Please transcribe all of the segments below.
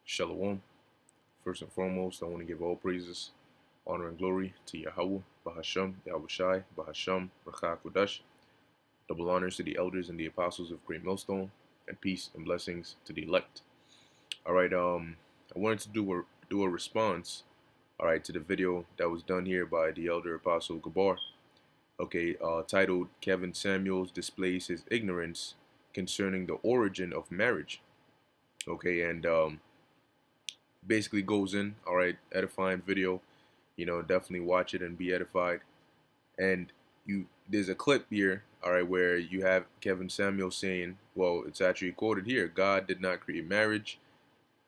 Shalom. First and foremost, I want to give all praises, honor, and glory to Yahweh, Bahasham, Yahushai, Bahasham, Racha Kodash. Double honors to the elders and the apostles of Great Millstone, and peace and blessings to the elect. All right, I wanted to do a response, all right, to the video that was done here by the elder apostle Gabar. Okay, titled Kevin Samuels displays his ignorance concerning the origin of marriage. Okay, and basically goes in, all right, edifying video. Definitely watch it and be edified. And there's a clip here, all right, where you have Kevin Samuel saying, well, it's actually quoted here: God did not create marriage.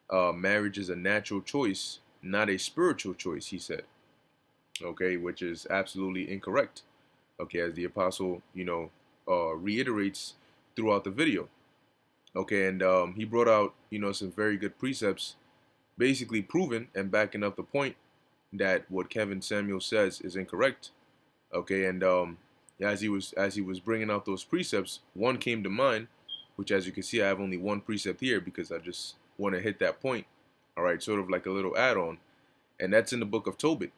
Marriage is a natural choice, not a spiritual choice, he said. Okay, which is absolutely incorrect. Okay, as the apostle, reiterates throughout the video. Okay, and he brought out, some very good precepts, basically proving and backing up the point that what Kevin Samuel says is incorrect. Okay, and as he was bringing out those precepts, one came to mind, which, as you can see, I have only one precept here because I just want to hit that point. All right, sort of like a little add-on, and that's in the book of Tobit.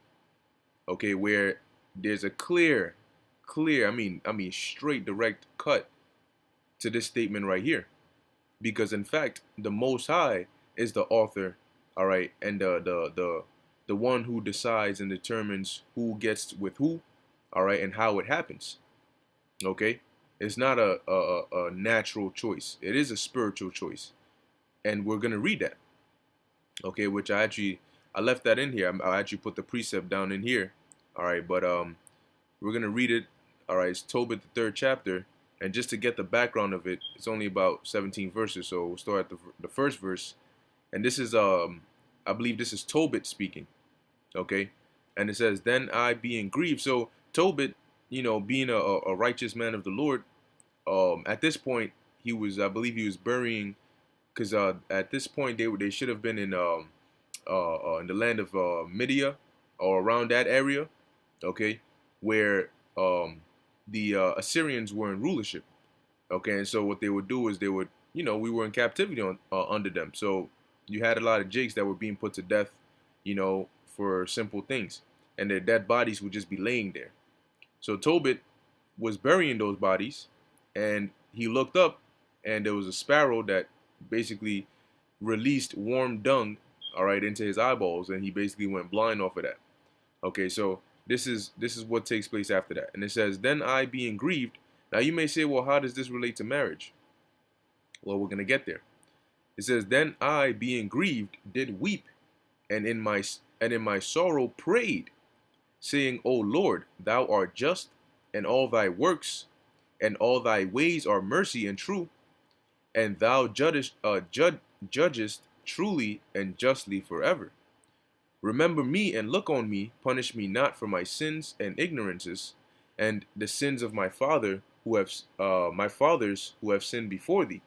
Okay, where there's a clear, straight, direct cut to this statement right here, because in fact, the Most High is the author. All right, and the one who decides and determines who gets with who, all right, and how it happens. Okay, it's not a natural choice. It is a spiritual choice, and we're gonna read that. Okay, which I left that in here. I actually put the precept down in here. All right, but we're gonna read it. All right, it's Tobit, the 3rd chapter, and just to get the background of it, it's only about 17 verses. So we'll start at the first verse, and this is I believe this is Tobit speaking. Okay, and it says, "Then I being grieved." So Tobit, being a righteous man of the Lord, at this point I believe he was burying, because at this point they should have been in the land of Media or around that area, okay, where the Assyrians were in rulership. Okay, and so what they would do is they would, we were in captivity under them. So you had a lot of Jakes that were being put to death, for simple things, and their dead bodies would just be laying there. So Tobit was burying those bodies, and he looked up, and there was a sparrow that basically released warm dung, all right, into his eyeballs, and he basically went blind off of that. Okay, so this is what takes place after that, and it says, "Then I being grieved." Now you may say, well, how does this relate to marriage? Well, we're gonna get there. It says, "Then I being grieved did weep, and in my sorrow prayed, saying, O Lord, thou art just, and all thy works and all thy ways are mercy and true, and thou judgest truly and justly forever. Remember me and look on me, punish me not for my sins and ignorances, and the sins of my fathers who have sinned before thee."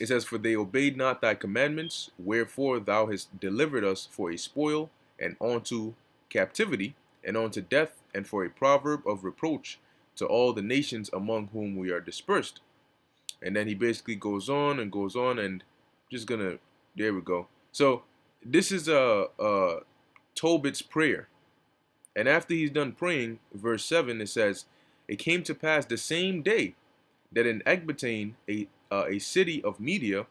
It says, "For they obeyed not thy commandments, wherefore thou hast delivered us for a spoil, and unto captivity, and unto death, and for a proverb of reproach to all the nations among whom we are dispersed." And then he basically goes on and goes on, and just gonna, there we go. So this is Tobit's prayer. And after he's done praying, verse 7, it says, "It came to pass the same day that in Ecbatane, a city of Media,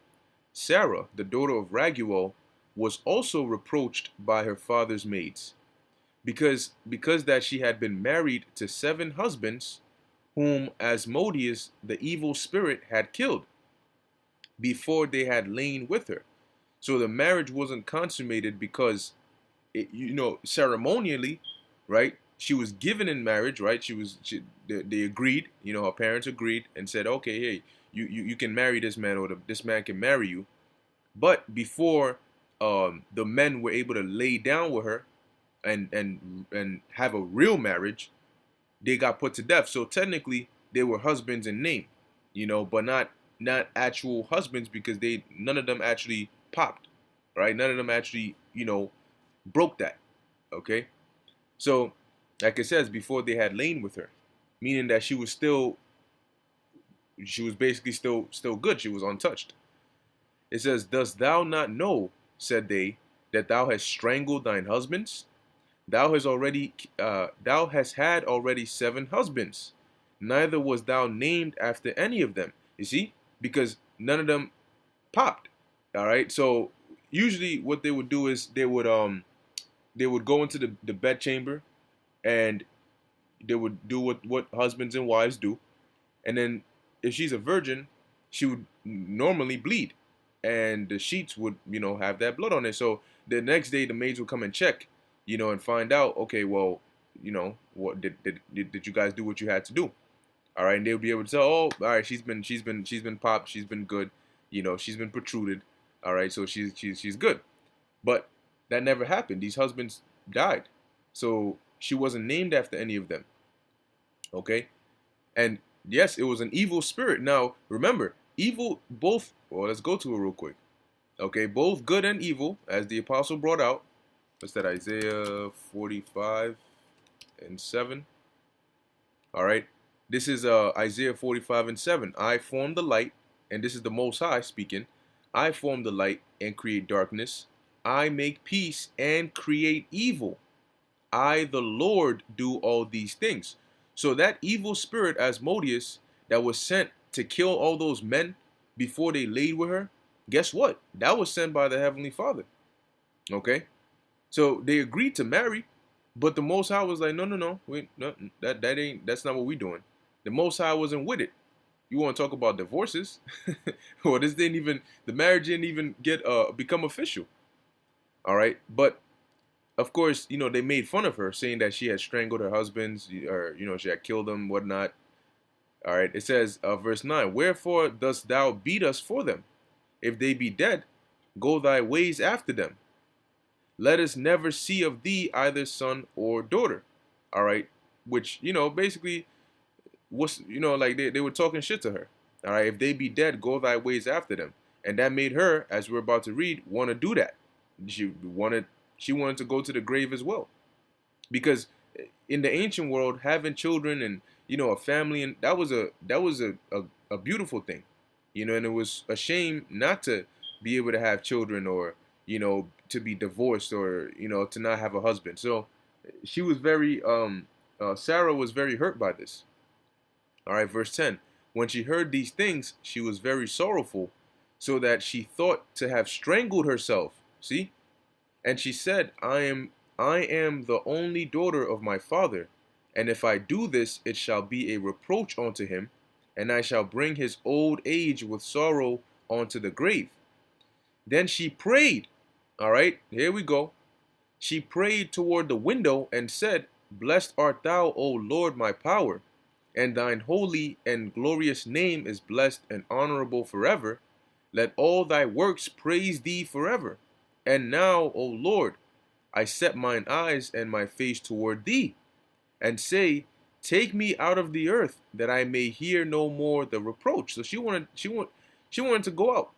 Sarah, the daughter of Raguel, was also reproached by her father's maids, because that she had been married to 7 husbands, whom Asmodeus, the evil spirit, had killed before they had lain with her." So the marriage wasn't consummated because, ceremonially, right? She was given in marriage, right? They agreed, her parents agreed and said, okay, hey, you can marry this man, or this man can marry you. But before the men were able to lay down with her and have a real marriage, they got put to death. So technically, they were husbands in name, but not actual husbands, because none of them actually popped, right? None of them actually, broke that. Okay, so like it says, before they had lain with her, meaning that she was basically still good. She was untouched. It says, "Dost thou not know," said they, "that thou hast strangled thine husbands? Thou hast had already 7 husbands. Neither was thou named after any of them." You see, because none of them popped. All right. So usually, what they would do is they would go into the bedchamber, and they would do what husbands and wives do, and then if she's a virgin, she would normally bleed, and the sheets would have that blood on it. So the next day the maids would come and check, and find out, okay, well, what did you guys do what you had to do? All right, and they would be able to tell, oh, all right, she's been popped, she's been good, she's been protruded. All right, so she's good. But that never happened. These husbands died, so she wasn't named after any of them. Okay, and yes, it was an evil spirit. Now, remember, evil, both, well, let's go to it real quick. Okay, both good and evil, as the apostle brought out. What's that, Isaiah 45 and 7? All right, this is Isaiah 45 and 7. I form the light, and this is the Most High speaking. I form the light and create darkness. I make peace and create evil. I, the Lord, do all these things. So that evil spirit, Asmodeus, that was sent to kill all those men before they laid with her, guess what? That was sent by the Heavenly Father. Okay? So they agreed to marry, but the Most High was like, no, no, no, wait, no, that's not what we're doing. The Most High wasn't with it. You want to talk about divorces? Well, the marriage didn't even get become official. All right, but of course, they made fun of her, saying that she had strangled her husbands, or she had killed them, whatnot. All right, it says, verse 9, "Wherefore dost thou beat us for them? If they be dead, go thy ways after them. Let us never see of thee either son or daughter." All right, which basically was like they were talking shit to her. All right, if they be dead, go thy ways after them, and that made her, as we're about to read, want to do that. She wanted to go to the grave as well, because in the ancient world, having children and a family, and that was a beautiful thing, and it was a shame not to be able to have children, or to be divorced, or to not have a husband. So she was very Sarah was very hurt by this. All right, verse 10. "When she heard these things, she was very sorrowful, so that she thought to have strangled herself." See? And she said, I am the only daughter of my father, and if I do this, it shall be a reproach unto him, and I shall bring his old age with sorrow onto the grave. Then she prayed. All right, here we go. She prayed toward the window and said, "Blessed art thou, O Lord, my power, and thine holy and glorious name is blessed and honorable forever. Let all thy works praise thee forever. And now, O Lord, I set mine eyes and my face toward thee, and say, Take me out of the earth, that I may hear no more the reproach." So she wanted to go out.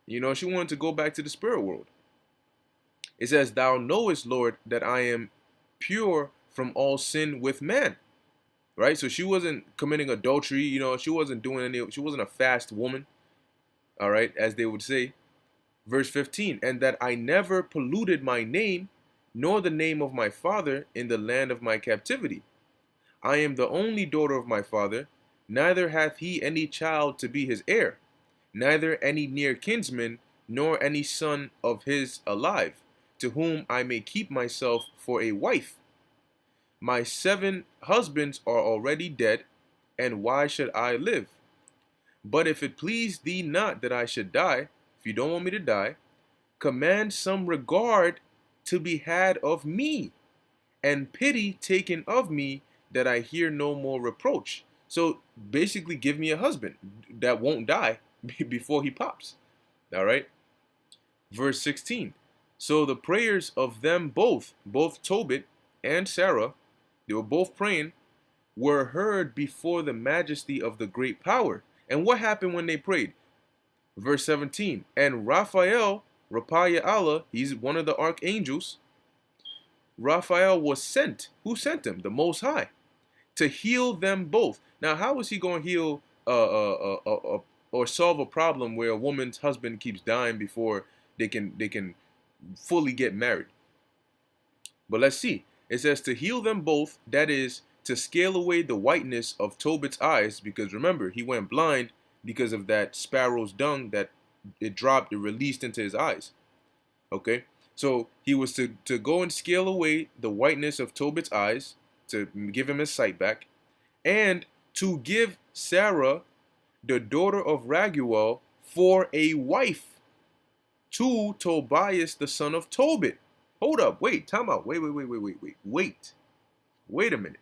She wanted to go back to the spirit world. It says, "Thou knowest, Lord, that I am pure from all sin with man." Right? So she wasn't committing adultery, she wasn't she wasn't a fast woman. All right, as they would say. Verse 15, "And that I never polluted my name, nor the name of my father in the land of my captivity. I am the only daughter of my father, neither hath he any child to be his heir, neither any near kinsman, nor any son of his alive, to whom I may keep myself for a wife. My 7 husbands are already dead, and why should I live? But if it please thee not that I should die," if you don't want me to die, "command some regard to be had of me, and pity taken of me, that I hear no more reproach." So basically, give me a husband that won't die before he pops. All right. Verse 16. "So the prayers of them both Tobit and Sarah, they were both praying, were heard before the majesty of the great power." And what happened when they prayed? Verse 17. "And Raphael, Allah, he's one of the archangels. Raphael was sent. Who sent him? The Most High. To heal them both." Now, how was he going to heal or solve a problem where a woman's husband keeps dying before they can fully get married. But let's see. It says to heal them both, that is, to scale away the whiteness of Tobit's eyes, because remember, he went blind because of that sparrow's dung that it released into his eyes. Okay? So he was to go and scale away the whiteness of Tobit's eyes, to give him his sight back, and to give Sarah, the daughter of Raguel, for a wife to Tobias, the son of Tobit. Hold up, wait, time out. Wait a minute.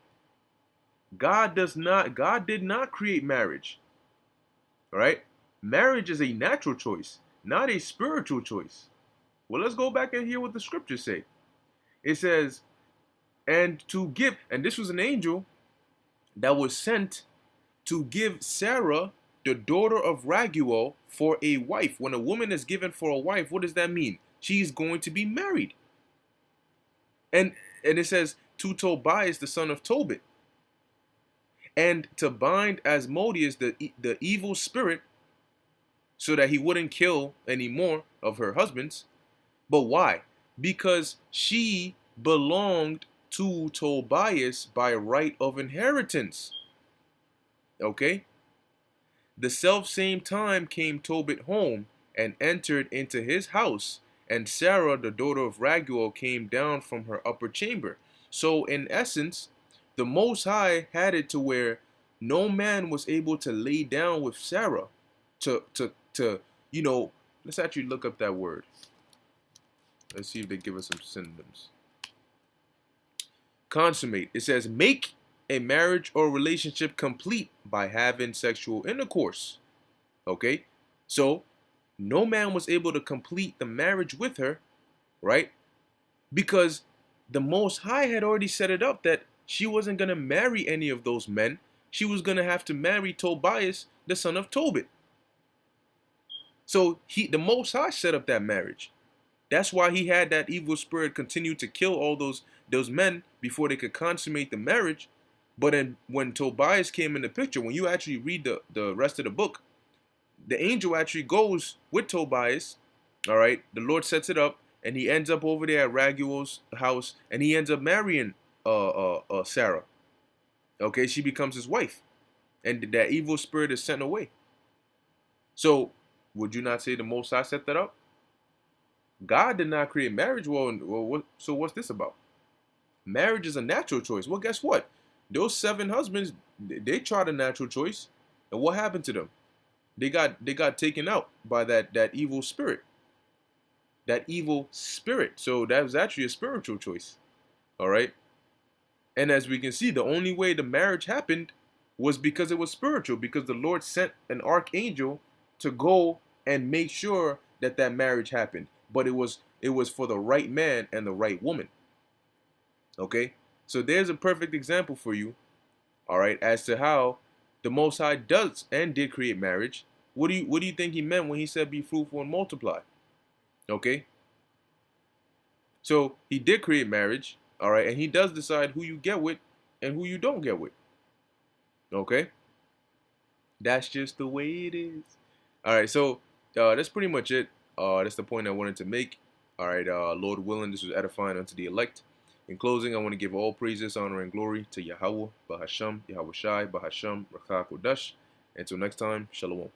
God did not create marriage. All right? Marriage is a natural choice, not a spiritual choice. Well, let's go back and hear what the scriptures say. It says, and to give, and this was an angel that was sent to give Sarah, the daughter of Raguel, for a wife. When a woman is given for a wife, what does that mean? She's going to be married. And it says, to Tobias, the son of Tobit, and to bind Asmodeus, the evil spirit, so that he wouldn't kill any more of her husbands. But why? Because she belonged to Tobias by right of inheritance. Okay? The self-same time came Tobit home and entered into his house, and Sarah, the daughter of Raguel, came down from her upper chamber. So in essence, the Most High had it to where no man was able to lay down with Sarah to let's actually look up that word. Let's see if they give us some synonyms. Consummate. It says make a marriage or relationship complete by having sexual intercourse. Okay? So, no man was able to complete the marriage with her, right? Because the Most High had already set it up that she wasn't going to marry any of those men. She was going to have to marry Tobias, the son of Tobit. So, the Most High set up that marriage. That's why he had that evil spirit continue to kill all those men before they could consummate the marriage. But then when Tobias came in the picture, when you actually read the rest of the book, the angel actually goes with Tobias. All right, the Lord sets it up, and he ends up over there at Raguel's house, and he ends up marrying Sarah. Okay, she becomes his wife, and that evil spirit is sent away. So, would you not say the Most High set that up? God did not create marriage. So what's this about? Marriage is a natural choice. Well, guess what? Those 7 husbands, they tried a natural choice, and what happened to them? They got taken out by that evil spirit. That evil spirit. So that was actually a spiritual choice. All right. And as we can see, the only way the marriage happened was because it was spiritual, because the Lord sent an archangel to go and make sure that marriage happened. But it was for the right man and the right woman. Okay? So there's a perfect example for you, all right, as to how the Most High does and did create marriage. What do you think he meant when he said be fruitful and multiply? Okay? So he did create marriage, all right, and he does decide who you get with and who you don't get with. Okay? That's just the way it is. All right, so that's pretty much it. That's the point I wanted to make. All right, Lord willing, this was edifying unto the elect. In closing, I want to give all praises, honor, and glory to Yahweh, Bahasham, Yahweh Shai, Bahasham, Rakha Kodash. Until next time, Shalom.